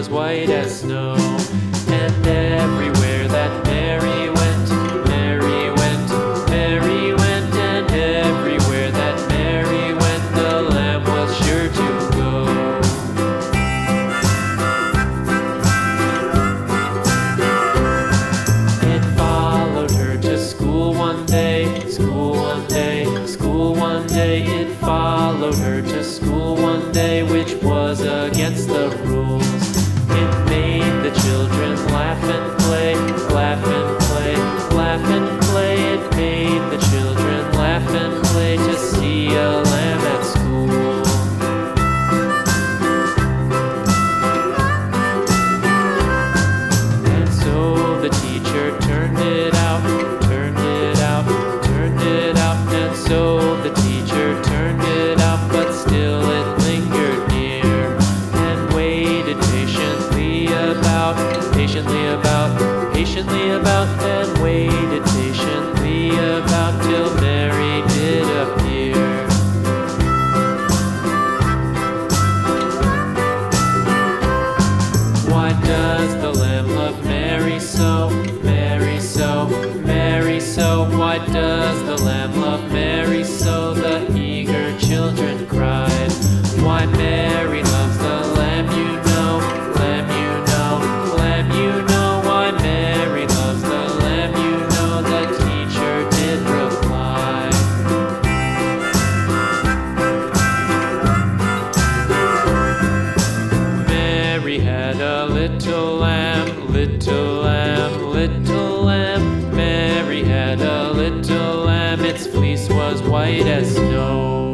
was white as snow. And everywhere that Mary went, Mary went, Mary went, and everywhere that Mary went, the lamb was sure to go. It followed her to school one day, school one day, school one day. It followed her to school one day, which was against the rules. It made the children laugh and play, laugh and play, laugh and play. It made the children laugh and play to see a lamb at school. And so the teacher turned it out, turned it out, turned it out. And so the teacher turned it out, but still it lingered near and waited patiently about, patiently about, and waited patiently about till Mary did appear. Why does the lamb love Mary so, Mary so, Mary so? Why does the lamb love Mary so? The eager children cried. Why Mary loves the lamb, you know, lamb, you know, lamb, you know. Why Mary loves the lamb, you know, the teacher did reply. Mary had a little lamb, little lamb, little lamb. Mary had a little lamb, its fleece was white as snow.